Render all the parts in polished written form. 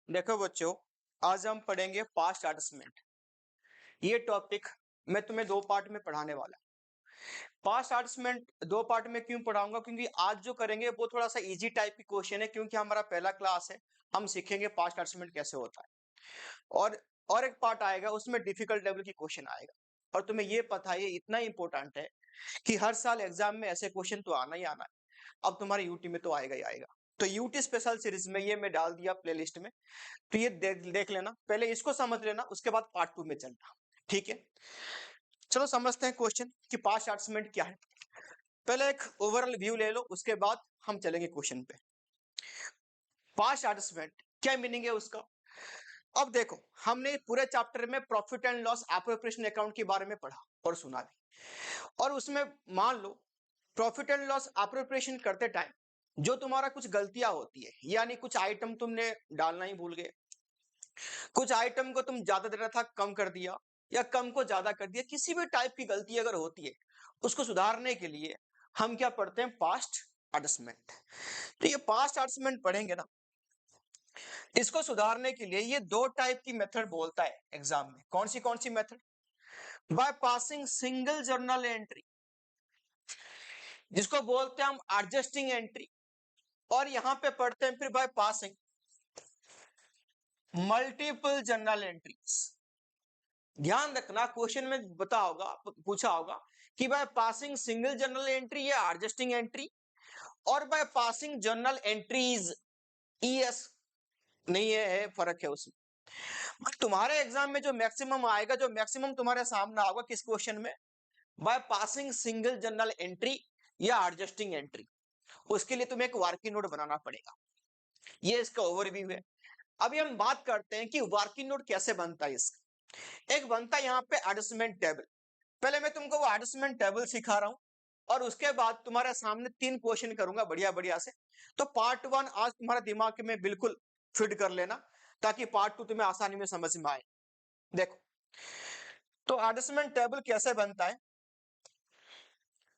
देखो बच्चों, आज हम पढ़ेंगे पास्ट एडजस्टमेंट। ये टॉपिक मैं तुम्हें दो पार्ट में पढ़ाने वाला। पास्ट एडजस्टमेंट दो पार्ट में क्यों पढ़ाऊंगा? क्योंकि आज जो करेंगे वो थोड़ा सा इजी टाइप की क्वेश्चन है, क्योंकि हमारा पहला क्लास है। हम सीखेंगे पास्ट एडजस्टमेंट कैसे होता है, और एक पार्ट आएगा उसमें डिफिकल्ट लेवल की क्वेश्चन आएगा। और तुम्हें ये पता है, ये इतना इंपॉर्टेंट है कि हर साल एग्जाम में ऐसे क्वेश्चन तो आना ही आना है। अब तुम्हारे यूटी में तो आएगा ही आएगा। तो यूटी स्पेशल सीरीज में ये मैं डाल दिया प्लेलिस्ट में, तो ये देख लेना, पहले इसको समझ लेना, उसके बाद पार्ट 2 में चलना। ठीक है, चलो समझते हैं क्वेश्चन कि पास्ट एडजस्टमेंट क्या है। पहले एक ओवरऑल व्यू ले लो, उसके बाद हम चलेंगे क्वेश्चन पे। पास्ट एडजस्टमेंट क्या मीनिंग है उसका? अब देखो, हमने पूरे चैप्टर में profit and loss appropriation account के बारे में पढ़ा और सुना भी। और उसमें मान लो प्रॉफिट एंड लॉस एप्रोप्रिएशन करते टाइम जो तुम्हारा कुछ गलतियां होती है, यानी कुछ आइटम तुमने डालना ही भूल गए, कुछ आइटम को तुम ज्यादा देना था कम कर दिया, या कम को ज्यादा कर दिया, किसी भी टाइप की गलती अगर होती है उसको सुधारने के लिए हम क्या पढ़ते हैं? Past adjustment. तो ये पास्ट एडजस्टमेंट पढ़ेंगे ना, इसको सुधारने के लिए ये दो टाइप की मेथड बोलता है एग्जाम में। कौन सी method? By passing single journal entry, जिसको बोलते हैं हम एडजस्टिंग एंट्री। और यहां पे पढ़ते हैं फिर by passing multiple journal entries. ध्यान रखना, क्वेश्चन में पूछा होगा कि by passing single journal entry या एडजस्टिंग एंट्री, और बाय पासिंग जर्नल एंट्रीज। ईएस नहीं है, फर्क है उसमें। तुम्हारे एग्जाम में जो मैक्सिमम आएगा, जो मैक्सिमम तुम्हारे सामने आएगा किस क्वेश्चन में? Bye passing single journal entry या एडजस्टिंग एंट्री। उसके लिए तुम्हें एक वर्किंग नोट बनाना पड़ेगा। ये इसका ओवरव्यू है। अभी हम बात करते हैं कि वर्किंग नोट कैसे बनता है। इसका एक बनता है यहाँ पे एडजस्टमेंट टेबल। पहले मैं तुमको वो एडजस्टमेंट टेबल सिखा रहा हूं, और उसके बाद तुम्हारे सामने 3 क्वेश्चन करूंगा बढ़िया बढ़िया से। तो पार्ट 1 आज तुम्हारे दिमाग में बिल्कुल फिट कर लेना, ताकि पार्ट 2 तुम्हें आसानी में समझ में आए। देखो, तो एडजस्टमेंट टेबल कैसे बनता है,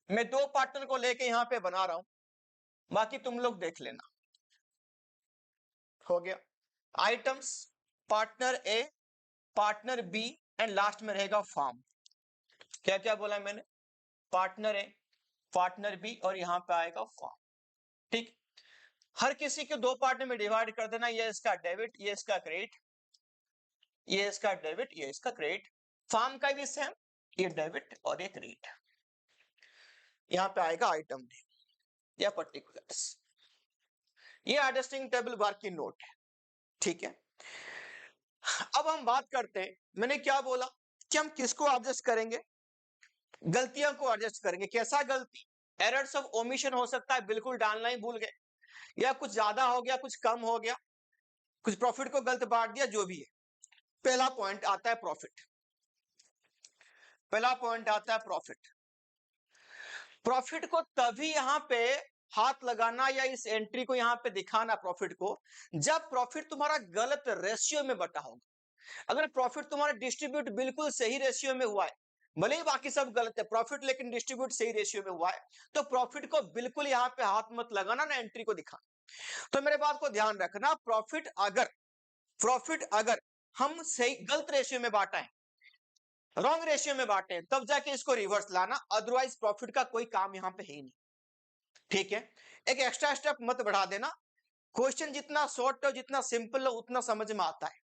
मैं दो पार्टनर को लेके यहाँ पे बना रहा हूं, बाकी तुम लोग देख लेना। हो गया items, partner A, partner B, and last में रहेगा फॉर्म। क्या क्या बोला मैंने? पार्टनर ए, पार्टनर बी, और यहां पे आएगा फॉर्म। ठीक, हर किसी के दो पार्ट में डिवाइड कर देना। ये इसका डेबिट, ये इसका क्रेडिट, ये इसका डेबिट, ये इसका क्रेडिट। फॉर्म का भी सेम, ये डेबिट और ये क्रेडिट। यहां पे आएगा आइटम या पर्टिकुलर्स। ये एडजस्टिंग टेबल वर्किंग नोट है। ठीक है, अब हम बात करते हैं, मैंने क्या बोला कि हम किसको एडजस्ट करेंगे? गलतियों को एडजस्ट करेंगे। कैसा गलती? एरर्स ऑफ ओमिशन हो सकता है, बिल्कुल डालना ही भूल गए, या कुछ ज्यादा हो गया, कुछ कम हो गया, कुछ प्रॉफिट को गलत बांट दिया, जो भी है। पहला पॉइंट आता है प्रॉफिट। पहला पॉइंट आता है प्रॉफिट। प्रॉफिट को तभी यहां पे हाथ लगाना, या इस एंट्री को यहां पे दिखाना प्रॉफिट को, जब प्रॉफिट तुम्हारा गलत रेशियो में बटा होगा। अगर प्रॉफिट तुम्हारा डिस्ट्रीब्यूट बिल्कुल सही रेशियो में हुआ है, भले ही बाकी सब गलत है, प्रॉफिट लेकिन डिस्ट्रीब्यूट सही रेशियो में हुआ है, तो प्रॉफिट को बिल्कुल यहां पे हाथ मत लगाना ना, एंट्री को दिखाना। तो मेरे बात को ध्यान रखना, प्रॉफिट अगर हम सही गलत रेशियो में बांटा है, रॉन्ग रेशियो में बांटे हैं, तब जाके इसको रिवर्स लाना, अदरवाइज प्रॉफिट का कोई काम यहां पे है ही नहीं। ठीक है, एक एक्स्ट्रा स्टेप मत बढ़ा देना। क्वेश्चन जितना शॉर्ट हो, जितना सिंपल हो, उतना समझ में आता है,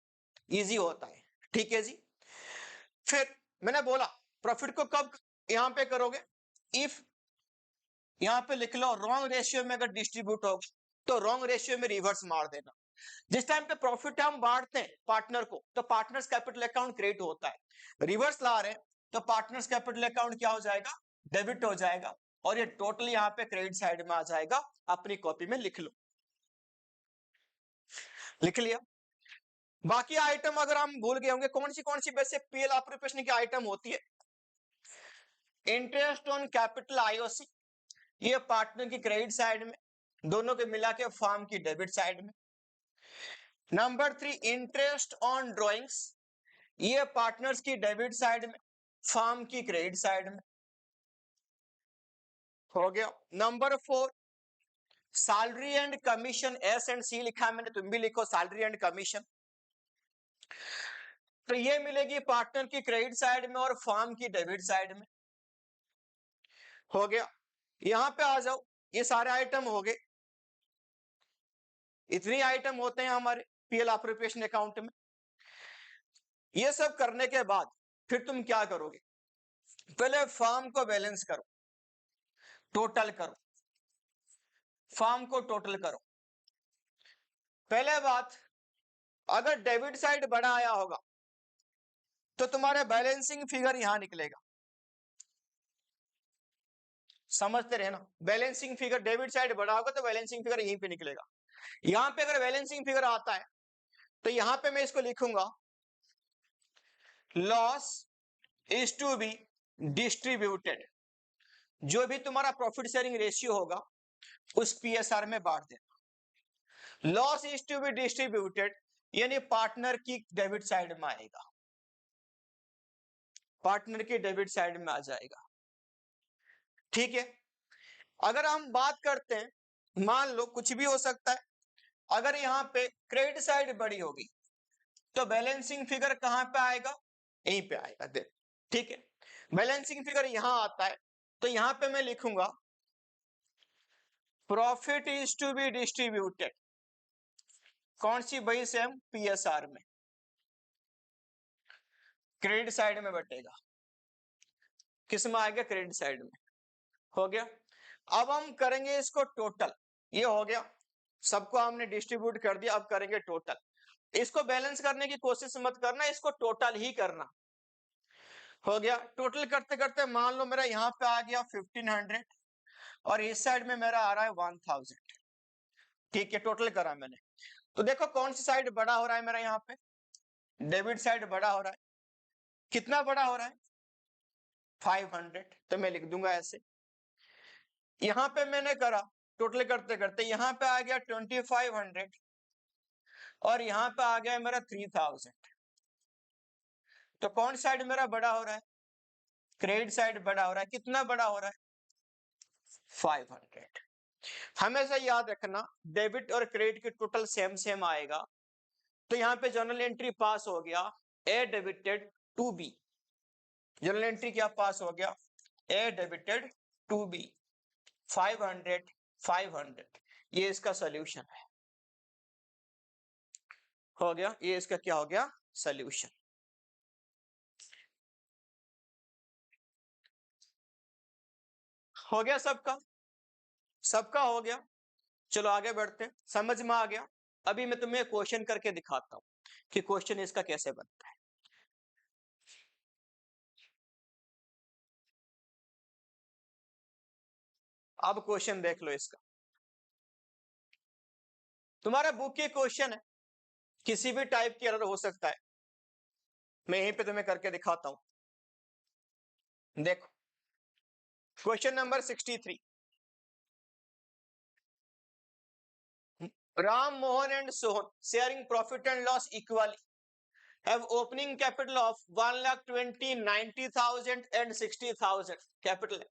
इजी होता है। ठीक है जी। फिर मैंने बोला प्रॉफिट को कब यहां पे करोगे? इफ यहां पे लिख लो रॉन्ग रेशियो में अगर डिस्ट्रीब्यूट होगा, तो रॉन्ग रेशियो में रिवर्स मार देना। जिस टाइम पे प्रॉफिट हम बांटते हैं पार्टनर को, तो पार्टनर्स कैपिटल अकाउंट क्रेडिट होता है। रिवर्स ला रहे हैं तो पार्टनर्स कैपिटल अकाउंट क्या हो जाएगा? डेबिट हो जाएगा, और ये टोटल यहाँ पे क्रेडिट साइड में आ जाएगा। अपनी कॉपी में लिख लो। लिख लिया? बाकी आइटम अगर हम भूल गए होंगे, कौन सी वैसे पीएल ऑपरेशन की आइटम होती है? इंटरेस्ट ऑन कैपिटल आईओसी, ये पार्टनर की क्रेडिट साइड में, दोनों के मिला के फर्म की डेबिट साइड में। नंबर 3 इंटरेस्ट ऑन ड्रॉइंग्स, ये पार्टनर्स की डेबिट साइड में, फर्म की क्रेडिट साइड में। हो गया। Number 4 salary and commission S and C लिखा है मैंने, तुम भी लिखो सैलरी एंड कमीशन। तो ये मिलेगी पार्टनर की क्रेडिट साइड में और फर्म की डेबिट साइड में। हो गया, यहां पे आ जाओ, ये सारे आइटम हो गए, इतने आइटम होते हैं हमारे पीएल अप्रोप्रिएशन अकाउंट में। ये सब करने के बाद फिर तुम क्या करोगे, पहले फर्म को बैलेंस करो, टोटल करो, फर्म को टोटल करो। पहले बात, अगर डेबिट साइड बड़ा आया होगा तो तुम्हारे बैलेंसिंग फिगर यहां निकलेगा, समझते रहे ना, बैलेंसिंग फिगर डेबिट साइड बड़ा होगा तो बैलेंसिंग फिगर यहीं पे निकलेगा। यहां पे अगर बैलेंसिंग फिगर आता है तो यहां पे मैं इसको लिखूंगा loss is to be distributed, जो भी तुम्हारा प्रॉफिट शेयरिंग रेशियो होगा उस पीएसआर में बांट देना। Loss is to be distributed यानी पार्टनर की डेबिट साइड में आएगा, पार्टनर की डेबिट साइड में आ जाएगा। ठीक है, अगर हम बात करते हैं, मान लो कुछ भी हो सकता है, अगर यहां पे क्रेडिट साइड बड़ी होगी तो बैलेंसिंग फिगर कहां पे आएगा, यहीं पे आएगा। देख, ठीक है, बैलेंसिंग फिगर यहां आता है तो यहां पे मैं लिखूंगा profit is to be distributed, कौन सी बही से, हम पीएसआर में, क्रेडिट साइड में बटेगा, किस में आएगा, क्रेडिट साइड में। हो गया, अब हम करेंगे इसको टोटल, ये हो गया, सबको हमने डिस्ट्रीब्यूट कर दिया, अब करेंगे टोटल। इसको बैलेंस करने की कोशिश मत करना, इसको टोटल ही करना। हो गया, टोटल करते करते मान लो मेरा यहाँ पे आ गया 1500 और इस साइड में मेरा आ रहा है 1000। ठीक है, टोटल करा मैंने, तो देखो कौन सी साइड बड़ा हो रहा है मेरा, यहाँ पे डेबिट साइड बड़ा हो रहा है। कितना बड़ा हो रहा है, 500, तो मैं लिख दूंगा ऐसे। यहां पे मैंने करा टोटल करते करते, यहां पे आ गया 2500 और यहां पे आ गया मेरा 3000। तो कौन साइड मेरा बड़ा हो रहा है, क्रेडिट साइड बड़ा हो रहा है। कितना बड़ा हो रहा है, 500। हमेशा याद रखना, डेबिट और क्रेडिट की टोटल सेम सेम आएगा। तो यहाँ पे जर्नल एंट्री पास हो गया, A debited to B, journal entry क्या पास हो गया, ए डेबिटेड टू बी 500 500। ये इसका सोल्यूशन है। हो गया, ये इसका क्या हो गया, सोल्यूशन। हो गया सबका, सबका हो गया। चलो आगे बढ़ते हैं, समझ में आ गया। अभी मैं तुम्हें क्वेश्चन करके दिखाता हूं कि क्वेश्चन इसका कैसे बनता है। अब क्वेश्चन देख लो इसका, तुम्हारा बुक के क्वेश्चन है, किसी भी टाइप की एरर हो सकता है, मैं यहीं पे तुम्हें करके दिखाता हूं। देखो question number 63, Ram Mohan and Sohan sharing profit and loss equally have opening capital of 1,20,000, 90,000 and 60,000 capital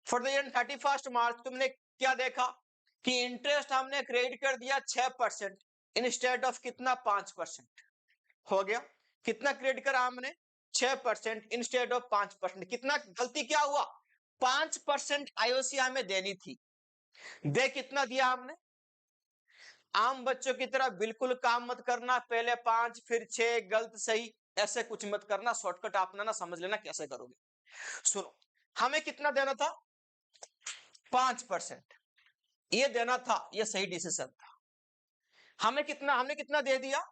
for the year 31st March। तुमने क्या देखा कि इंटरेस्ट हमने क्रेडिट कर दिया 6% इंस्टेड ऑफ कितना, 5%। हो गया, कितना क्रेडिट करा हमने, 6% इंस्टेड ऑफ 5%। कितना गलती क्या हुआ, 5% आईओसी हमें देनी थी, दे कितना दिया हमने। आम बच्चों की तरह बिल्कुल काम मत करना, पहले 5 फिर 6 गलत सही ऐसे कुछ मत करना, शॉर्टकट अपना ना समझ लेना कैसे करोगे। सुनो, हमें कितना देना था, 5% ये देना था, ये सही डिसीजन था। हमने कितना दे दिया,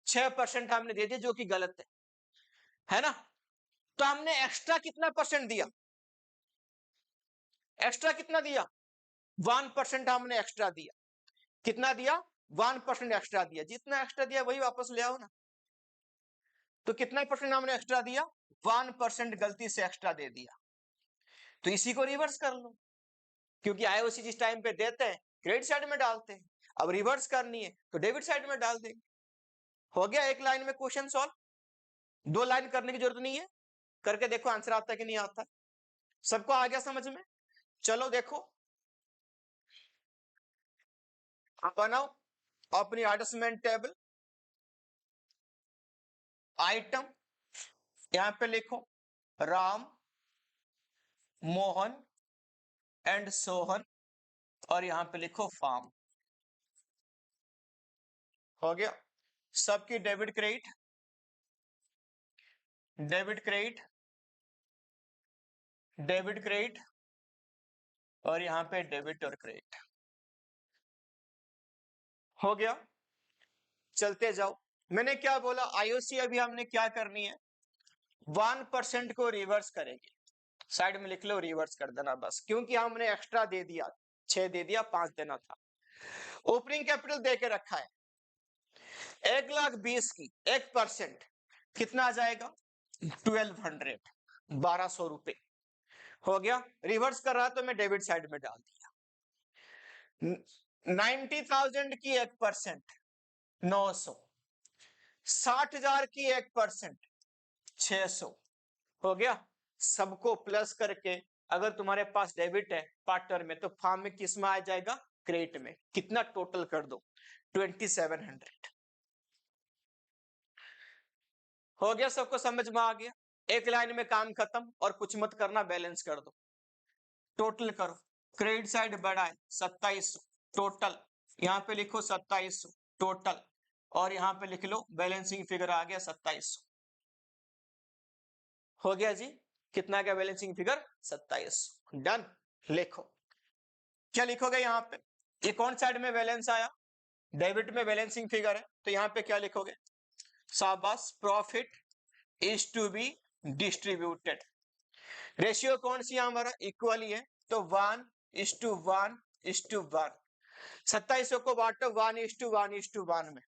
6% हमने दे दिया, जो कि गलत है ना। तो हमने एक्स्ट्रा कितना परसेंट दिया, एक्स्ट्रा कितना दिया, 1% हमने एक्स्ट्रा दिया। कितना दिया, 1% एक्स्ट्रा दिया। जितना एक्स्ट्रा दिया वही वापस ले आओ ना। तो कितना परसेंट हमने एक्स्ट्रा दिया, 1% गलती से एक्स्ट्रा दे दिया, तो इसी को रिवर्स कर लो, क्योंकि आईओसी जिस टाइम पे देते हैं क्रेडिट साइड में डालते हैं, अब रिवर्स करनी है तो डेबिट साइड में डाल देंगे। हो गया, एक लाइन में क्वेश्चन सॉल्व, 2 लाइन करने की जरूरत नहीं है, करके देखो आंसर आता है कि नहीं आता। सबको आ गया समझ में। चलो देखो, बनाओ अपनी एडजस्टमेंट टेबल, आइटम यहां पे लिखो राम, मोहन एंड सोहन, और यहां पे लिखो फार्म। हो गया सबकी debit credit, debit credit, debit credit, और यहां पे डेबिट और क्रेडिट। हो गया, चलते जाओ। मैंने क्या बोला, आईओसी अभी हमने क्या करनी है, 1% को रिवर्स करेंगे। साइड में लिख लो, रिवर्स कर देना बस, क्योंकि हमने एक्स्ट्रा दे दिया, 6 दे दिया, 5 देना था। ओपनिंग कैपिटल दे के रखा है 1,20,000 की 1% कितना आ जाएगा, 1200, 1200 रुपए। हो गया, रिवर्स कर रहा तो मैं डेबिट साइड में डाल दिया। 90,000 की 1% 900, 60,000 की 1% 600। हो गया, सबको प्लस करके अगर तुम्हारे पास डेबिट है पार्टनर में, तो फार्म में किस में आ जाएगा, क्रेडिट में। कितना टोटल कर दो, 2700। हो गया, सबको समझ में आ गया। एक लाइन में काम खत्म, और कुछ मत करना, बैलेंस कर दो, टोटल करो। क्रेडिट साइड बढ़ा है 2700 टोटल, यहां पे लिखो 2700 टोटल, और यहां पे लिख लो बैलेंसिंग फिगर आ गया 2700। हो गया जी, कितना का बैलेंसिंग फिगर, 2700। डन। लिखो, क्या लिखोगे यहाँ पे, ये कौन साइड में बैलेंस आया, डेबिट में बैलेंसिंग फिगर है, तो यहाँ पे क्या लिखोगे, शाबाश, profit is to be distributed. Ratio कौन सी हमारा, इक्वली है, तो 1:1:1:1। 2700 को बांटो 1:1:1 में,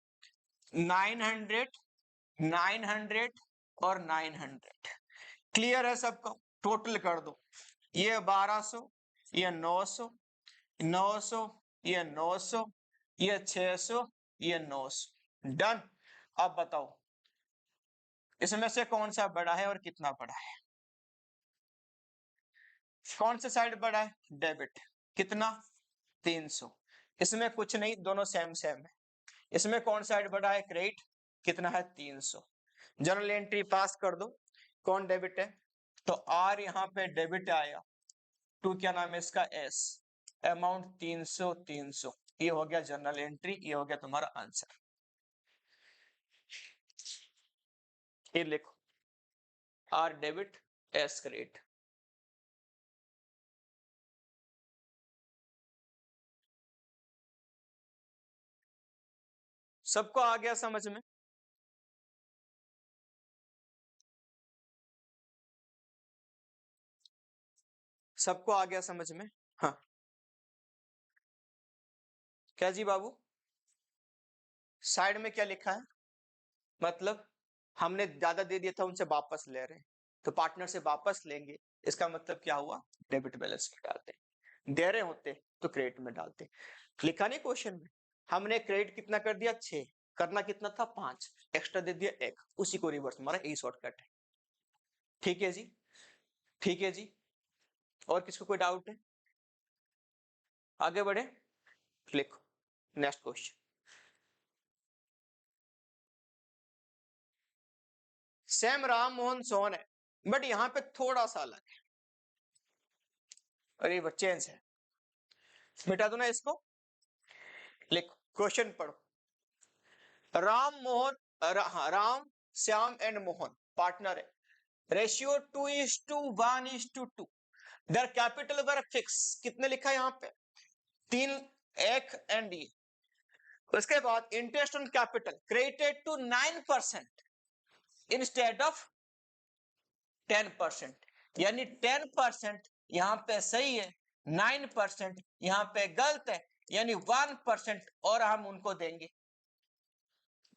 900, 900 और 900। क्लियर है सबको, टोटल कर दो, ये 1200, ये 900, 900, ये 900, ये 600, ये 900। डन। अब बताओ इसमें से कौन सा बड़ा है और कितना बड़ा है, कौन सा साइड बड़ा है, डेबिट, कितना, 300। इसमें कुछ नहीं, दोनों सेम सेम है। इसमें कौन साइड बड़ा है, क्रेडिट, कितना है, 300। जर्नल एंट्री पास कर दो, कौन डेबिट है, तो आर यहाँ पे डेबिट आया, टू क्या नाम है इसका, एस, अमाउंट 300, 300। ये हो गया जर्नल एंट्री, ये हो गया तुम्हारा आंसर। ये लिखो, आर डेबिट, एस क्रेडिट। सबको आ गया समझ में, सबको आ गया समझ में। हाँ, क्या जी बाबू, साइड में क्या लिखा है, मतलब हमने ज्यादा दे दिया था, उनसे वापस ले रहे हैं, तो पार्टनर से वापस लेंगे, इसका मतलब क्या हुआ, डेबिट बैलेंस में डालते, दे रहे होते तो क्रेडिट में डालते। लिखा नहीं क्वेश्चन में, हमने क्रेडिट कितना कर दिया, 6, करना कितना था, 5, एक्स्ट्रा दे दिया 1, उसी को रिवर्स मारा, यही शॉर्टकट है। ठीक है जी, ठीक है जी। और किसको कोई डाउट है, आगे बढ़े, लिखो next question. Same Ram Mohan Sohan है, बट यहां पे थोड़ा सा अलग है, और ये चेंज है, मिटा दो ना इसको। लिखो, क्वेश्चन पढ़ो, राम मोहन, राम, श्याम एंड मोहन पार्टनर है, ratio 2:1:2, their capital were fix, कितने लिखा है यहाँ पे, 3, 1 एंड ये। उसके बाद interest on capital credited to 9% instead of 10%, यानी 10% यहां पे सही है, 9% यहां पे गलत है, यानी 1% और हम उनको देंगे।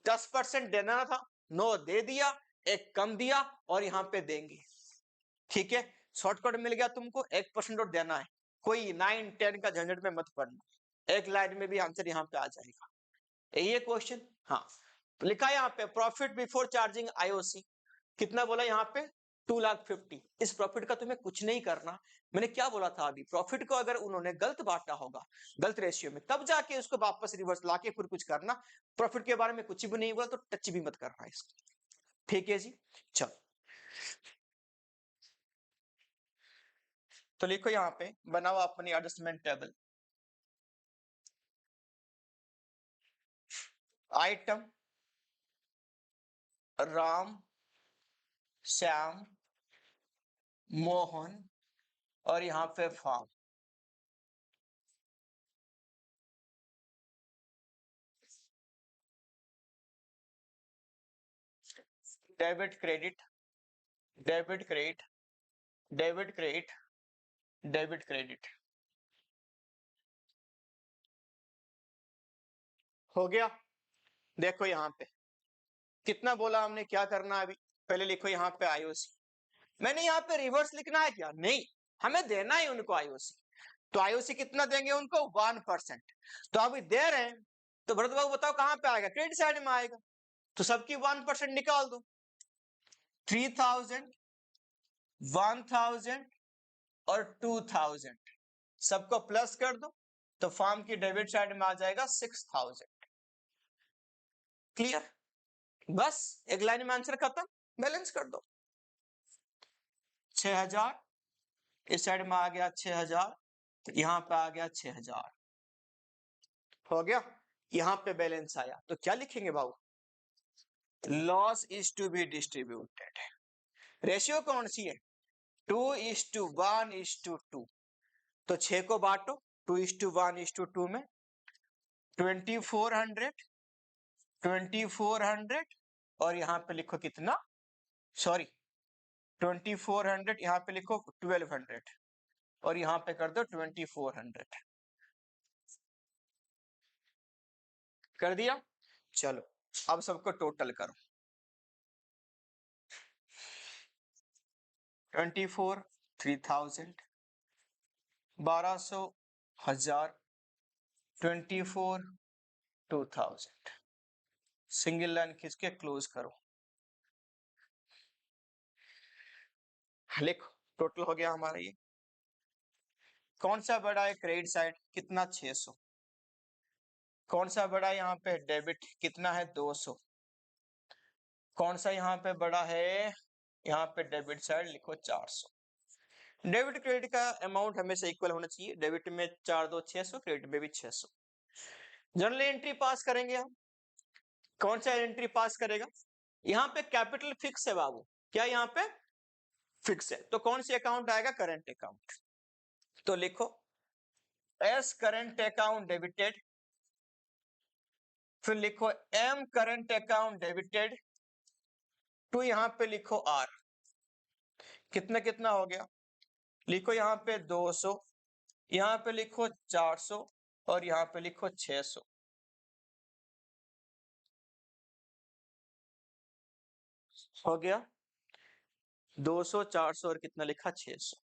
10% देना था, 9 दे दिया, एक कम दिया, और यहां पे देंगे। ठीक है, शॉर्टकट मिल गया तुमको, 1% और देना है, कोई 9, 10 का झंझट में मत पड़ना, एक लाइन में भी आंसर यहां पे आ जाएगा। ये क्वेश्चन, हाँ लिखा है यहाँ पे, प्रॉफिट बिफोर चार्जिंग आईओसी, कितना बोला यहाँ पे, 2,50,000। इस प्रॉफिट का तुम्हें कुछ नहीं करना। मैंने क्या बोला था अभी, प्रॉफिट को अगर उन्होंने गलत बांटा होगा, गलत रेशियो में, तब जाके उसको वापस रिवर्स लाके फिर कुछ करना। प्रॉफिट के बारे में कुछ भी नहीं बोला तो टच भी मत करना इसको। ठीक है जी, चलो तो लिखो यहाँ पे बनाओ अपनी adjustment table. Item Ram, Shyam, Mohan और यहाँ पे firm. Debit credit, debit credit, debit credit, debit credit. हो गया। देखो यहाँ पे कितना बोला हमने, क्या करना है अभी। पहले लिखो यहाँ पे आईओसी। मैंने यहाँ पे रिवर्स लिखना है क्या? नहीं, हमें देना है उनको आईओसी। तो आईओसी कितना देंगे उनको? 1%। तो अभी दे रहे हैं, तो भरत बाबू बताओ कहाँ पे आएगा? क्रेडिट साइड में आएगा। तो सबकी 1% निकाल दो। 3,000, 1,000 और 2,000 सबको प्लस कर दो, तो फॉर्म की डेबिट साइड में आ जाएगा 6,000। क्लियर? बस एक लाइन में आंसर खत्म, बैलेंस कर दो। 6,000 इस साइड में आ गया, 6,000 यहां पे आ गया, 6,000 हो गया। यहां पे बैलेंस आया तो क्या लिखेंगे बाबू? Loss is to be distributed. Ratio कौन सी है? 2:1:2। तो 6 को बांटो 2:1:2 में। 2,400, 2,400 और यहां पे लिखो कितना, सॉरी 2,400, यहां पे लिखो 1,200 और यहां पे कर दो 2,400। कर दिया? चलो अब सबको टोटल करो। 24, 3,000, 1,200, 1,000, 24, 2,000। सिंगल लाइन खींच के क्लोज करो। लिखो टोटल हो गया हमारा ये। कौन सा बड़ा है? क्रेडिट साइड कितना? 600। कौन सा बड़ा है यहाँ पे? डेबिट कितना है? 200। कौन सा यहाँ पे बड़ा है? यहाँ पे डेबिट साइड लिखो 400। डेबिट क्रेडिट का अमाउंट हमेशा इक्वल होना चाहिए। डेबिट में 4 2 600, क्रेडिट में भी 600। जनरल एंट्री पास करेंगे हम। कौन सा एंट्री पास करेगा? यहाँ पे कैपिटल फिक्स है बाबू। क्या यहाँ पे फिक्स है? तो कौन सी अकाउंट आएगा? Current account. तो लिखो एस करंट अकाउंट डेबिटेड, फिर लिखो M current account debited to, यहां पे लिखो आर। कितना कितना हो गया? लिखो यहाँ पे 200, यहाँ पे लिखो 400 और यहाँ पे लिखो 600। हो गया 200, 400 और कितना लिखा? 600।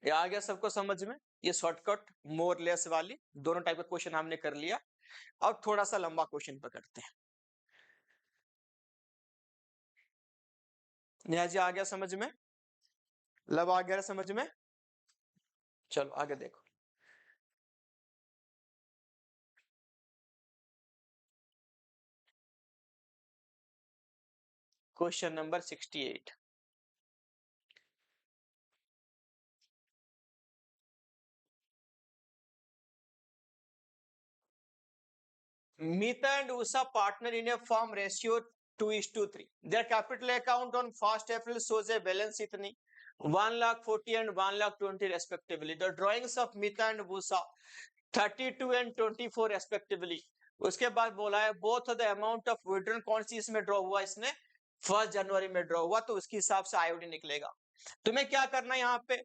ये आ गया सबको समझ में? ये शॉर्टकट मोर लेस वाली दोनों टाइप का क्वेश्चन हमने कर लिया। अब थोड़ा सा लंबा क्वेश्चन पकड़ते हैं। नेहा जी आ गया समझ में? लब आ गया समझ में? चलो आगे देखो। Question number 68। Mita and Usha partner in a firm ratio 2:3. Their capital account on 1st April shows a balance itni 1,40,000 and 1,20,000 respectively. The drawings of Mita and Usha 32 and 24 respectively. उसके बाद बोला है both of the amount of withdrawn कौन सी इसमें draw हुआ? इसने 1 जनवरी में draw हुआ, तो उसके हिसाब से आईओडी निकलेगा। तुम्हें क्या करना है यहाँ पे?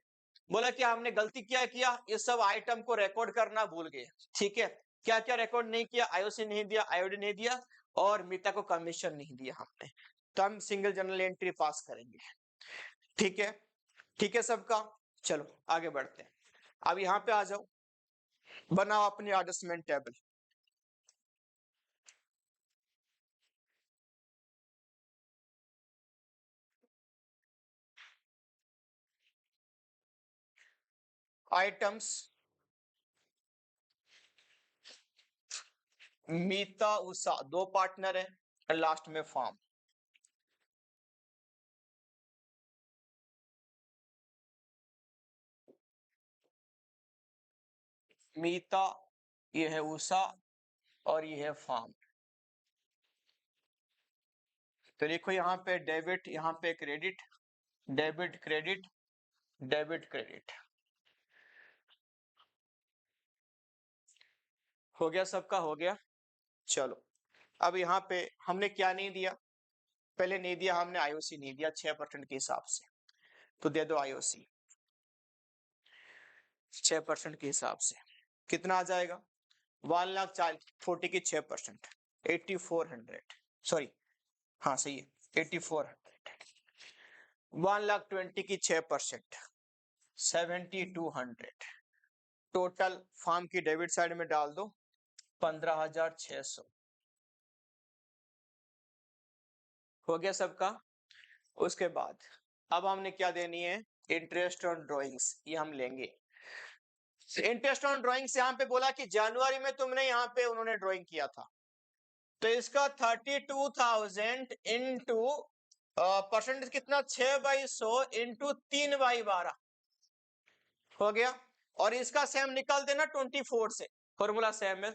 बोला कि हमने गलती क्या किया, ये सब आइटम को रिकॉर्ड करना भूल गए। ठीक है, क्या क्या रिकॉर्ड नहीं किया? आईओसी नहीं दिया, आईओडी नहीं दिया और मीता को कमीशन नहीं दिया हमने, तो हम सिंगल जर्नल एंट्री पास करेंगे। ठीक है, ठीक है सबका। चलो आगे बढ़ते हैं। अब यहाँ पे आ जाओ, बनाओ अपनी एडजस्टमेंट टेबल। आइटम्स मीता उषा, दो पार्टनर है, लास्ट में फार्म। मीता, ये है उषा और ये है फार्म। तो देखो यहाँ पे डेबिट, यहाँ पे credit, debit credit, debit credit. हो गया सबका, हो गया। चलो अब यहाँ पे हमने क्या नहीं दिया, पहले नहीं दिया हमने आईओसी नहीं दिया 6% के हिसाब से, तो दे दो आईओसी 6% के हिसाब से। कितना आ जाएगा? 1,40,000 की 6%, 8400, सॉरी हाँ सही है 8400। 1,20,000 की 6%, 7,200। टोटल फार्म की डेबिट साइड में डाल दो 15,600। हो गया सबका। उसके बाद अब हमने क्या देनी है, इंटरेस्ट ऑन ड्रॉइंग्स, ये हम लेंगे। इंटरेस्ट ऑन ड्रॉइंग्स यहाँ पे बोला कि जनवरी में तुमने यहाँ पे उन्होंने ड्राइंग किया था, तो इसका 32,000 इंटू परसेंटेज कितना, 6/100 इंटू 3/12 हो गया। और इसका सेम निकाल देना 24 से, फॉर्मूला सेम है,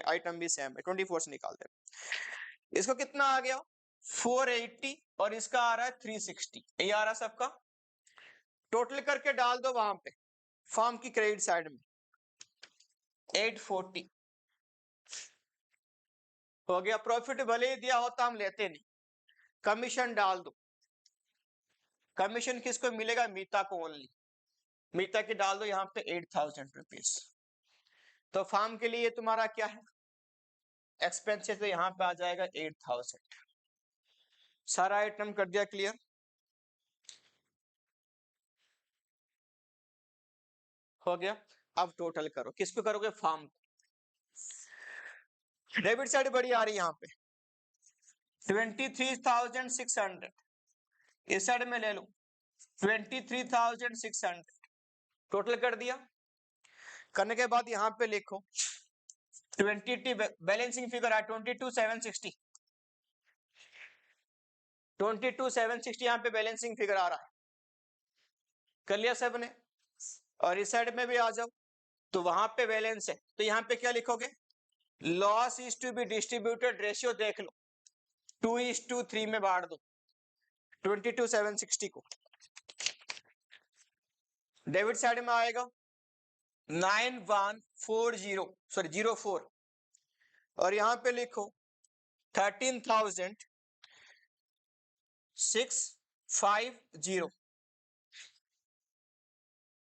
आइटम भी सेम है, 24 से निकाल देना। इसको कितना आ गया 480 और इसका आ रहा है 360, ये आ रहा सबका। टोटल करके डाल दो वहां पे फॉर्म की क्रेडिट साइड में 840 हो गया। प्रॉफिट भले ही दिया होता हम लेते नहीं। कमीशन डाल दो, कमीशन किसको मिलेगा, मीता को ओनली, मीता की डाल दो यहाँ पे 8,000 रुपीज। तो फार्म के लिए तुम्हारा क्या है एक्सपेंसेस, तो यहाँ पे आ जाएगा 8,000। सारा आइटम कर दिया क्लियर। हो गया। अब टोटल करो, किसको करोगे, फार्म। डेबिट साइड बड़ी आ रही है यहाँ पे 23,600, इस साइड में ले लो 23,600। टोटल कर दिया, करने के बाद यहाँ पे लिखो 22 बैलेंसिंग फिगर है 22,760, 22,760 यहाँ पे बैलेंसिंग फिगर आ रहा है। कर लिया सबने। और इस साइड में भी आ जाओ, तो वहां पे बैलेंस है, तो यहाँ पे क्या लिखोगे, loss is to be distributed ratio देख लो 2:3 में बांट दो 22,760 को। डेबिट साइड में आएगा 9140 और यहां पे लिखो 13,650,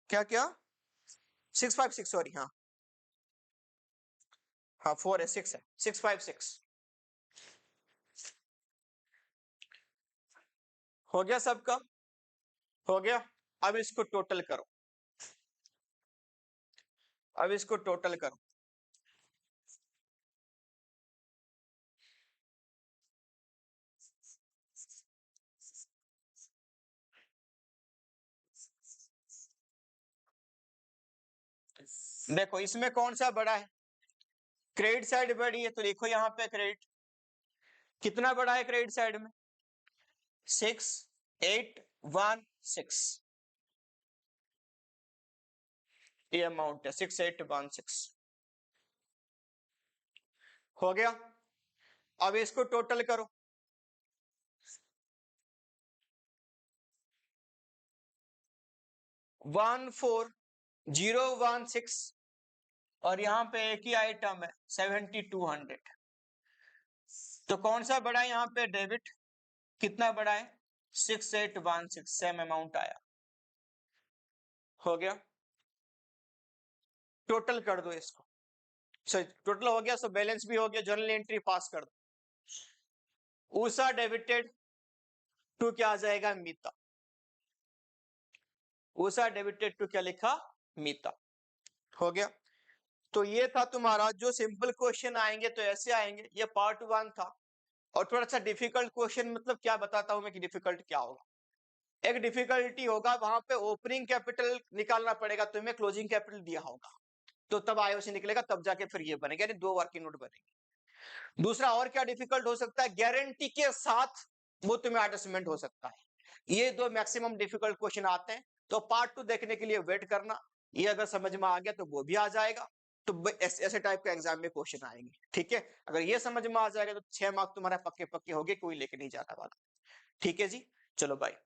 क्या क्या 656, सॉरी हाँ हाँ 4 है 6 है 656। हो गया सबका, हो गया। अब इसको टोटल करो, अब इसको टोटल करो। देखो इसमें कौन सा बड़ा है, क्रेडिट साइड बड़ी है, तो देखो यहाँ पे क्रेडिट कितना बड़ा है, क्रेडिट साइड में 6,816, ये अमाउंट है 6,816। हो गया। अब इसको टोटल करो, वन 4,016 और यहाँ पे एक ही आइटम है 7,200। तो कौन सा बड़ा है यहाँ पे, डेबिट कितना बड़ा है 6,816, सेम अमाउंट आया। हो गया। टोटल कर दो इसको, सॉरी टोटल हो गया, सो बैलेंस भी हो गया, जर्नल एंट्री पास कर दो। उषा डेबिटेड टू क्या आ जाएगा, मीता। उषा डेबिटेड टू क्या लिखा, मीता। हो गया। तो ये था तुम्हारा जो सिंपल क्वेश्चन आएंगे तो ऐसे आएंगे, ये पार्ट 1 था। और थोड़ा सा डिफिकल्ट क्वेश्चन, मतलब क्या बताता हूं मैं कि डिफिकल्ट क्या होगा। एक डिफिकल्टी होगा वहां पे ओपनिंग कैपिटल निकालना पड़ेगा तुम्हें, क्लोजिंग कैपिटल दिया होगा तो तब आईओसी निकलेगा, तब जाके फिर ये बनेगा, यानी 2 वर्किंग नोट बनेंगे। दूसरा और क्या डिफिकल्ट हो सकता है, गारंटी के साथ वो तुम्हें एडजस्टमेंट हो सकता है। ये 2 मैक्सिमम डिफिकल्ट क्वेश्चन आते हैं, तो पार्ट 2 देखने के लिए वेट करना। ये अगर समझ में आ गया तो वो भी आ जाएगा, तो ऐसे टाइप के एग्जाम में क्वेश्चन आएंगे। ठीक है, अगर ये समझ में आ जाएगा तो 6 मार्क तुम्हारा पक्के पक्के हो गए, कोई लेके नहीं जाने वाला। ठीक है जी, चलो बाय।